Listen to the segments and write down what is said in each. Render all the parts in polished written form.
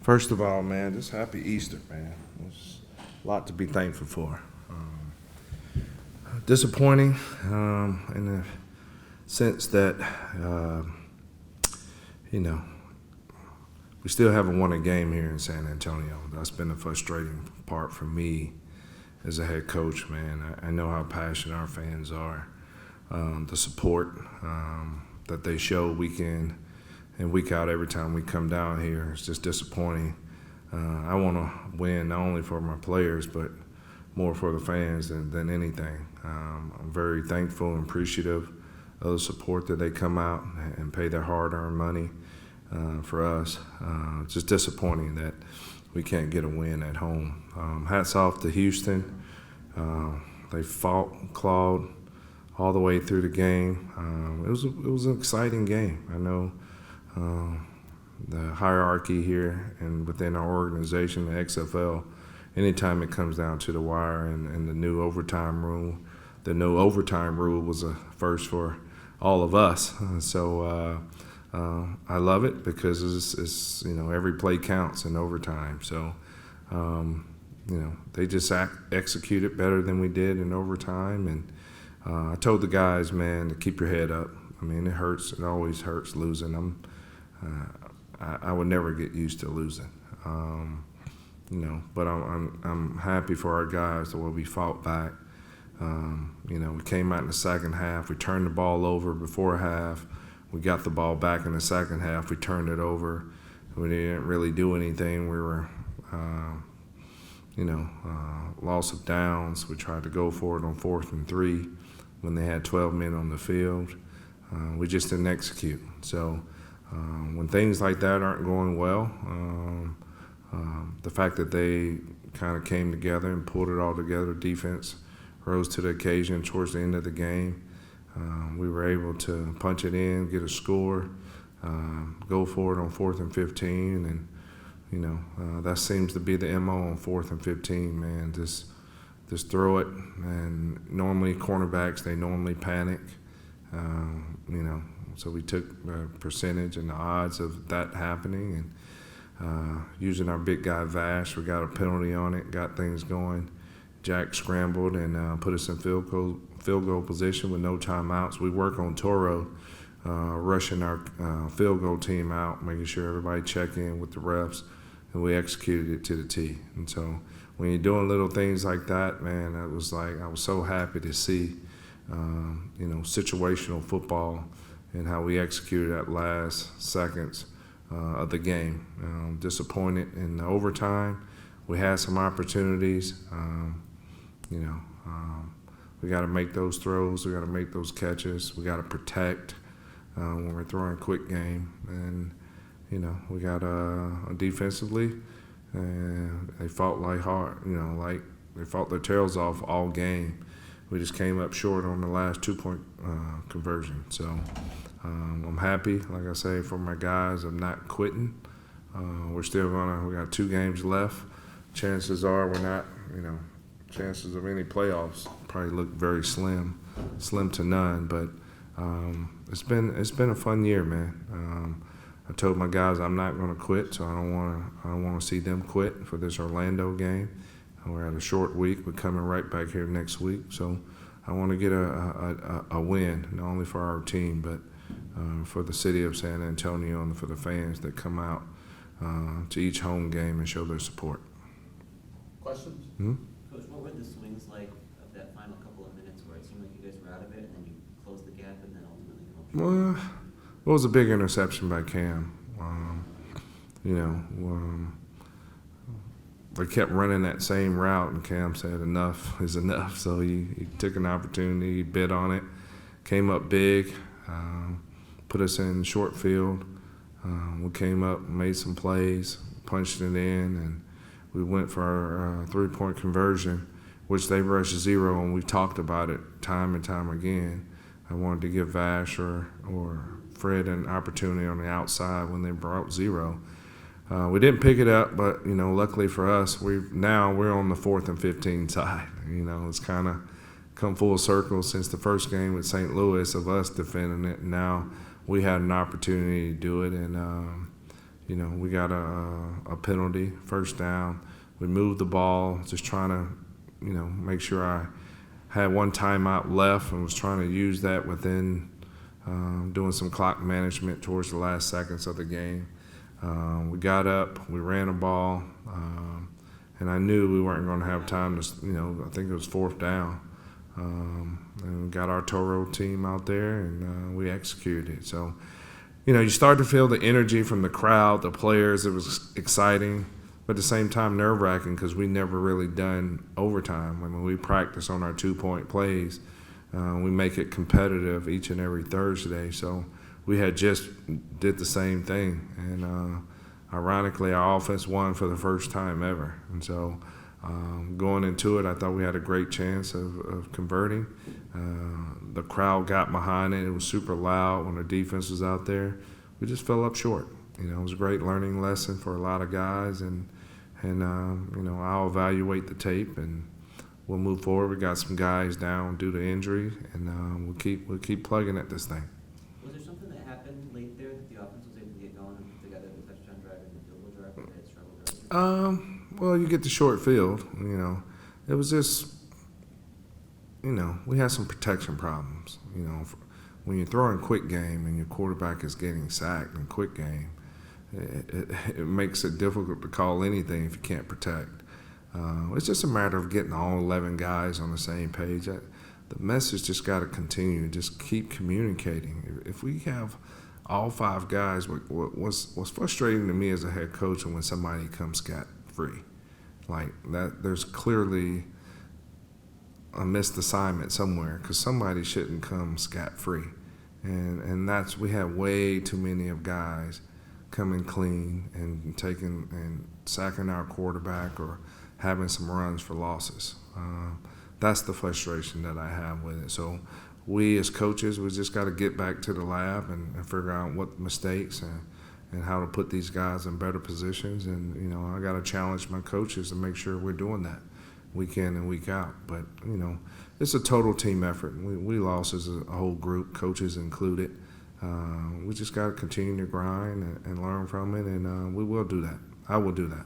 First of all, man, just happy Easter, man. There's a lot to be thankful for. Disappointing in the sense that, we still haven't won a game here in San Antonio. That's been the frustrating part for me as a head coach, man. I know how passionate our fans are. The support that they show week in and week out every time we come down here is just disappointing. I want to win not only for my players, but more for the fans than anything. I'm very thankful and appreciative of the support that they come out and pay their hard-earned money for us. It's just disappointing that we can't get a win at home. Hats off to Houston. They fought, clawed all the way through the game. It was an exciting game. I know the hierarchy here and within our organization, the XFL, anytime it comes down to the wire and the new overtime rule, the no overtime rule was a first for all of us. So I love it because it's every play counts in overtime. So they just executed better than we did in overtime. And I told the guys, man, to keep your head up. I mean, it hurts. It always hurts losing. I would never get used to losing. But I'm happy for our guys the way we fought back. We came out in the second half. We turned the ball over before half. We got the ball back in the second half. We turned it over. We didn't really do anything. We were, loss of downs. We tried to go for it on 4th and 3 when they had 12 men on the field. We just didn't execute. So when things like that aren't going well, the fact that they kind of came together and pulled it all together, defense rose to the occasion towards the end of the game. We were able to punch it in, get a score, go for it on 4th and 15, and that seems to be the MO on 4th and 15. Man, just throw it. And normally cornerbacks, they normally panic. So we took the percentage and the odds of that happening, and using our big guy Vash, we got a penalty on it, got things going. Jack scrambled and put us in field goal position with no timeouts. We work on Toro, rushing our field goal team out, making sure everybody check in with the refs, and we executed it to the T. And so when you're doing little things like that, man, I was so happy to see, situational football and how we executed that last seconds of the game. Disappointed in the overtime. We had some opportunities. We got to make those throws. We got to make those catches. We got to protect when we're throwing a quick game. And, we got defensively, and they fought like they fought their tails off all game. We just came up short on the last 2-point conversion. So I'm happy, like I say, for my guys of not quitting. We got 2 games left. Chances are we're not, chances of any playoffs probably look very slim to none. But it's been a fun year, man. I told my guys I'm not going to quit, so I don't want to see them quit for this Orlando game. We're at a short week. We're coming right back here next week, so I want to get a win, not only for our team, but for the city of San Antonio and for the fans that come out to each home game and show their support. Questions? Coach, what were the swings like of that final couple of minutes where it seemed like you guys were out of it and then you closed the gap and then ultimately Well, it was a big interception by Cam. They kept running that same route, and Cam said enough is enough. So he took an opportunity, he bid on it, came up big, put us in short field. We came up, made some plays, punched it in, and we went for our 3-point conversion, which they rushed 0, and we talked about it time and time again. I wanted to give Vash or Fred an opportunity on the outside when they brought 0. We didn't pick it up, but luckily for us, we're on the 4th and 15 side. It's kind of come full circle since the first game with St. Louis of us defending it. Now we had an opportunity to do it, and we got a penalty, first down. We moved the ball, just trying to, make sure I had one timeout left and was trying to use that within doing some clock management towards the last seconds of the game. We got up, we ran a ball, and I knew we weren't going to have time to, I think it was fourth down. And we got our Toro team out there, and we executed it. So, you start to feel the energy from the crowd, the players. It was exciting, but at the same time nerve-wracking because we never really done overtime. I mean, we practice on our 2-point plays. We make it competitive each and every Thursday. So we had just did the same thing, and ironically, our offense won for the first time ever. And so going into it, I thought we had a great chance of converting. The crowd got behind it. It was super loud when the defense was out there. We just fell up short. It was a great learning lesson for a lot of guys, and I'll evaluate the tape and we'll move forward. We got some guys down due to injury, and we'll keep plugging at this thing. Was there something that happened late there that the offense was able to get going and put together the touchdown drive and the field goal drive that they had struggled earlier? Well, you get the short field. It was just, we had some protection problems. When you're throwing quick game and your quarterback is getting sacked in quick game, it makes it difficult to call anything if you can't protect. It's just a matter of getting all 11 guys on the same page. The message just got to continue. Just keep communicating. If we have all 5 guys, what's frustrating to me as a head coach when somebody comes scot-free, like that, there's clearly a missed assignment somewhere because somebody shouldn't come scot-free, and that's we have way too many of guys coming clean and taking and sacking our quarterback or having some runs for losses. That's the frustration that I have with it. So we as coaches, we just got to get back to the lab and figure out what mistakes and how to put these guys in better positions. And, I got to challenge my coaches to make sure we're doing that week in and week out. But, it's a total team effort. We lost as a whole group, coaches included. We just got to continue to grind and learn from it, and we will do that. I will do that.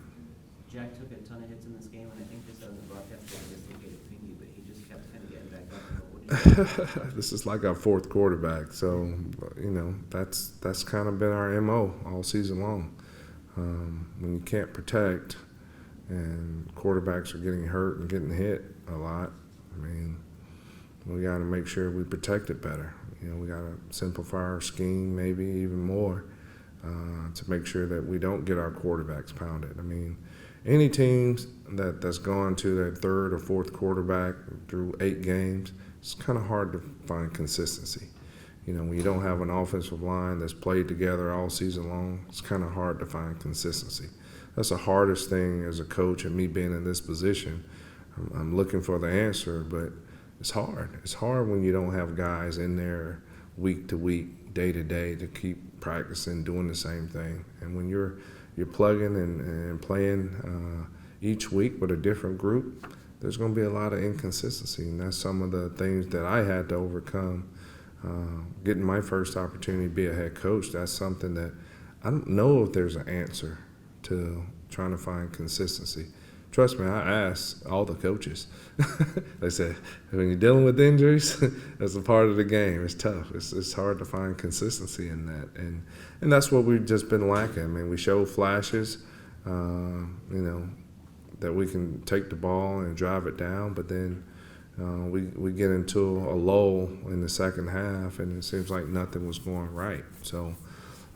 Jack took a ton of hits in this game, and I think this on the broadcast was a dislocated pinky, but he just kept kind of getting back up. What do you This is like our 4th quarterback, so that's kind of been our MO all season long. When you can't protect and quarterbacks are getting hurt and getting hit a lot, we got to make sure we protect it better. We got to simplify our scheme, maybe even more, to make sure that we don't get our quarterbacks pounded. Any teams that's gone to their 3rd or 4th quarterback through 8 games, it's kind of hard to find consistency. When you don't have an offensive line that's played together all season long, it's kind of hard to find consistency. That's the hardest thing as a coach and me being in this position. I'm looking for the answer, but it's hard. It's hard when you don't have guys in there week to week, day to day to keep practicing, doing the same thing. And when you're plugging and playing each week with a different group, there's going to be a lot of inconsistency, and that's some of the things that I had to overcome. Getting my first opportunity to be a head coach, that's something that I don't know if there's an answer to trying to find consistency. Trust me, I asked all the coaches. They said, when you're dealing with injuries, that's a part of the game. It's tough. It's hard to find consistency in that. And that's what we've just been lacking. We show flashes, that we can take the ball and drive it down, but then we get into a lull in the second half, and it seems like nothing was going right. So,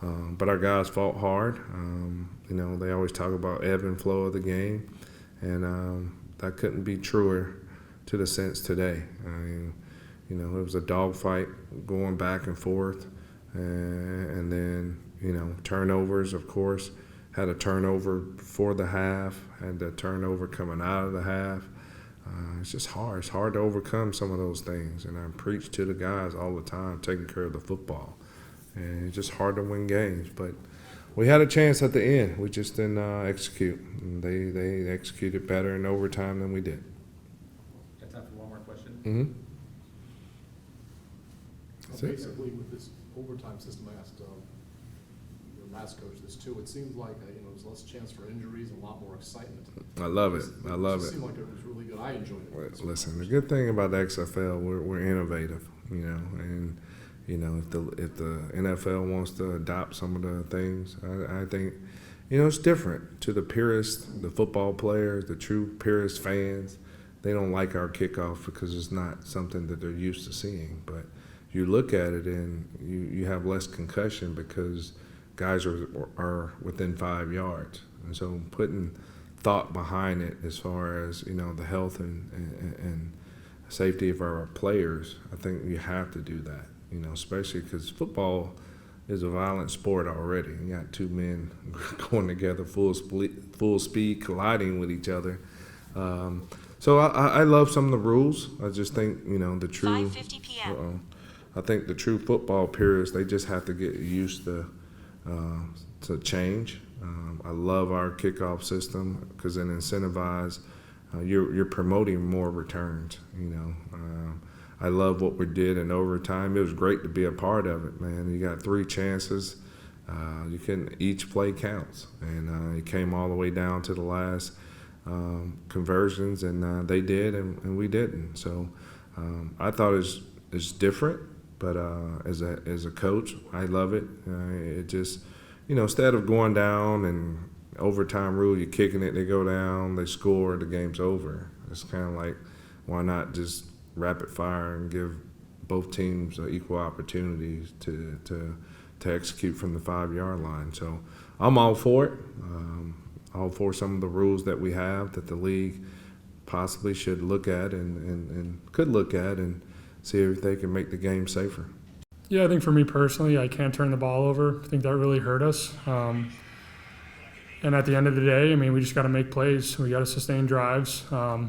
but our guys fought hard. They always talk about ebb and flow of the game. And that couldn't be truer to the sense today. It was a dogfight going back and forth, and then turnovers. Of course, had a turnover before the half, had the turnover coming out of the half. It's just hard. It's hard to overcome some of those things, and I preach to the guys all the time, taking care of the football. And it's just hard to win games, but we had a chance at the end. We just didn't execute. And they executed better in overtime than we did. Got time for one more question? Mm-hmm. Basically, with this overtime system, I asked your last coach this too. It seemed like there's less chance for injuries and a lot more excitement. I love it. I love It it. seemed like it was really good. I enjoyed it. Listen, the good thing about the XFL, we're innovative, and if the NFL wants to adopt some of the things, I think it's different to the purists, the football players, the true purist fans. They don't like our kickoff because it's not something that they're used to seeing. But you look at it and you have less concussion because guys are within 5 yards, and so putting thought behind it as far as the health and safety of our players, I think you have to do that. Especially because football is a violent sport already. You got two men going together full speed, colliding with each other. So I love some of the rules. I just think the true. 5:50 p.m. I think the true football purists, they just have to get used to change. I love our kickoff system because it incentivizes. You're promoting more returns. I love what we did in overtime. It was great to be a part of it, man. You got 3 chances. Each play counts, and it came all the way down to the last conversions, and they did, and we didn't. So I thought it's different, but as a coach, I love it. It just instead of going down and overtime rule, you're kicking it, they go down, they score, the game's over. It's kind of like, why not just rapid fire and give both teams equal opportunities to execute from the 5-yard line. So I'm all for it. All for some of the rules that we have that the league possibly should look at and could look at and see if they can make the game safer. Yeah, I think for me personally, I can't turn the ball over. I think that really hurt us. And at the end of the day, we just got to make plays. We got to sustain drives.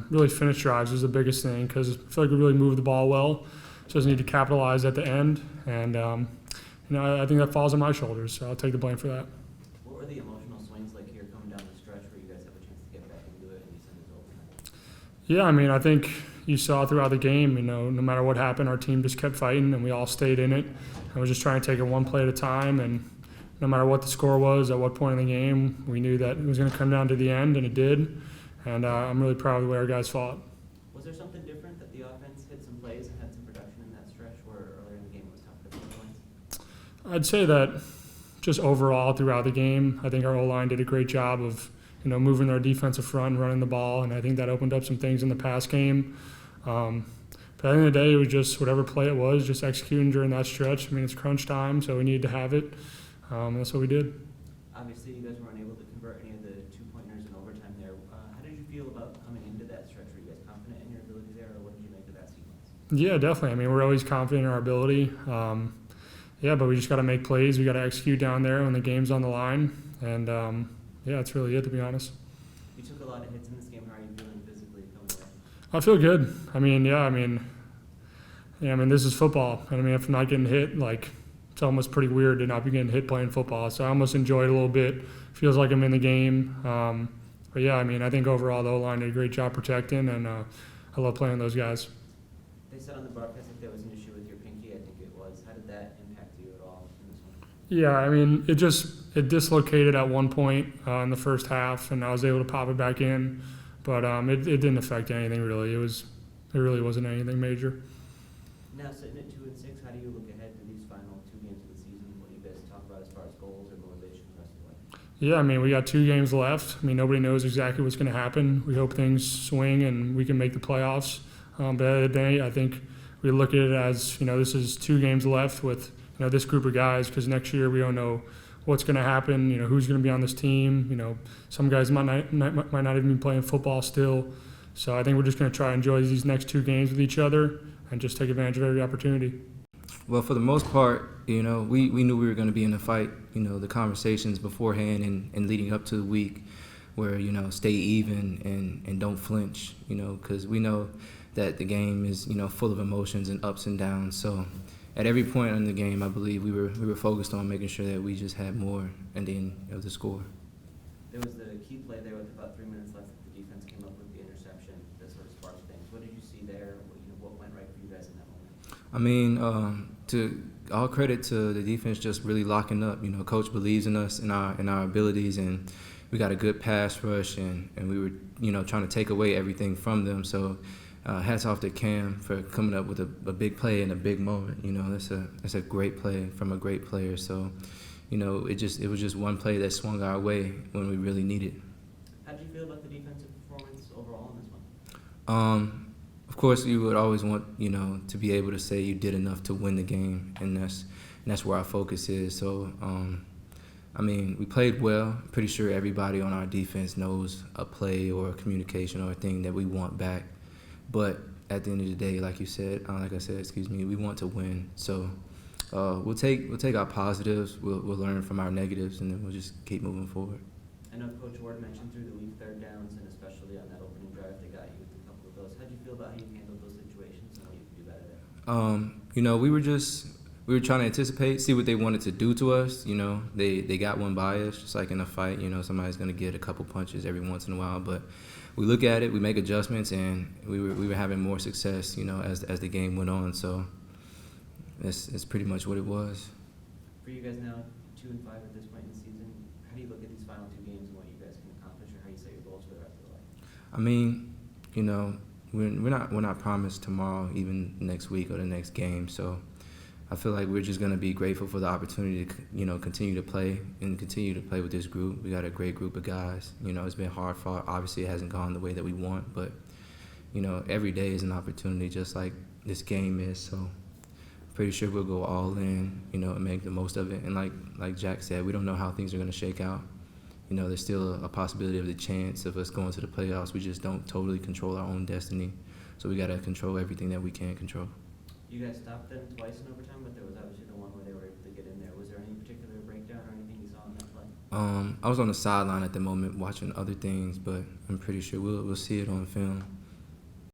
Really finish drives is the biggest thing because I feel like we really moved the ball well. Just need to capitalize at the end. And, I think that falls on my shoulders, so I'll take the blame for that. What were the emotional swings like here coming down the stretch where you guys have a chance to get back into it and you send it over? Yeah, I think you saw throughout the game, no matter what happened, our team just kept fighting and we all stayed in it. And we're just trying to take it one play at a time, and no matter what the score was, at what point in the game, we knew that it was going to come down to the end, and it did. And I'm really proud of the way our guys fought. Was there something different that the offense hit some plays and had some production in that stretch where earlier in the game it was tough to put points? I'd say that just overall throughout the game, I think our O-line did a great job of moving our defensive front and running the ball, and I think that opened up some things in the pass game. But at the end of the day, it was just whatever play it was, just executing during that stretch. It's crunch time, so we needed to have it. That's what we did. Obviously, you guys weren't able to convert any of the 2-pointers in overtime there. How did you feel about coming into that stretch? Were you guys confident in your ability there, or what did you make of that sequence? Yeah, definitely. We're always confident in our ability. But we just got to make plays. We got to execute down there when the game's on the line. And, that's really it, to be honest. You took a lot of hits in this game. How are you feeling physically coming away? I feel good. This is football. And if I'm not getting hit, it's almost pretty weird to not be getting hit playing football. So I almost enjoy it a little bit. Feels like I'm in the game. I think overall the O-line did a great job protecting, and I love playing those guys. They said on the broadcast that there was an issue with your pinky, I think it was. How did that impact you at all in this one? Yeah, it dislocated at one point in the first half, and I was able to pop it back in. But it didn't affect anything really. It really wasn't anything major. Now sitting at 2-6, how do you look ahead to these final 2 games of the season? What do you guys talk about as far as goals or motivation the rest of the way? Yeah, we got 2 games left. Nobody knows exactly what's going to happen. We hope things swing and we can make the playoffs. But at the end of the day, I think we look at it as, this is 2 games left with, this group of guys, because next year we don't know what's going to happen, who's going to be on this team. Some guys might not even be playing football still. So I think we're just going to try to enjoy these next 2 games with each other and just take advantage of every opportunity. Well, for the most part, we knew we were going to be in a fight. The conversations beforehand and leading up to the week where, stay even and don't flinch, because we know that the game is, full of emotions and ups and downs. So at every point in the game, I believe we were focused on making sure that we just had more at the end of the score. There was the key play there with about 3 minutes left that the defense came up with the interception that sort of sparked things. What did you see there? What went right for you guys in that moment? all credit to the defense just really locking up. You know, coach believes in us, in our abilities, and we got a good pass rush, and we were, you know, trying to take away everything from them. So hats off to Cam for coming up with a big play in a big moment. You know, that's a great play from a great player. So, you know, it was just one play that swung our way when we really needed it. How did you feel about the defensive performance overall in this one? Of course, you would always want, you know, to be able to say you did enough to win the game, and that's where our focus is. So, I mean, we played well. I'm pretty sure everybody on our defense knows a play or a communication or a thing that we want back. But at the end of the day, like I said, we want to win. So we'll take our positives, we'll learn from our negatives, and then we'll just keep moving forward. I know Coach Ward mentioned through the week third downs, and especially on that opening drive they got you with a couple of those. How did you feel about how you handled those situations and what you could do better there? You know, we were trying to anticipate, see what they wanted to do to us. You know, they got one by us, just like in a fight. You know, somebody's going to get a couple punches every once in a while. But we look at it, we make adjustments, and we were having more success, you know, as the game went on. So it's pretty much what it was. For you guys now, 2-5 at this point in the season, how do you look at these final two games and what you guys can accomplish, or how you set your goals for the rest of the way? I mean, you know, we're not promised tomorrow, even next week or the next game. So I feel like we're just going to be grateful for the opportunity to, you know, continue to play with this group. We got a great group of guys. You know, it's been hard fought. Obviously, it hasn't gone the way that we want, but, you know, every day is an opportunity, just like this game is. So pretty sure we'll go all in, you know, and make the most of it. And like Jack said, we don't know how things are going to shake out. You know, there's still a possibility of the chance of us going to the playoffs. We just don't totally control our own destiny. So we got to control everything that we can control. You guys stopped them twice in overtime, but there was obviously the one where they were able to get in there. Was there any particular breakdown or anything you saw in that play? I was on the sideline at the moment watching other things, but I'm pretty sure we'll see it on film.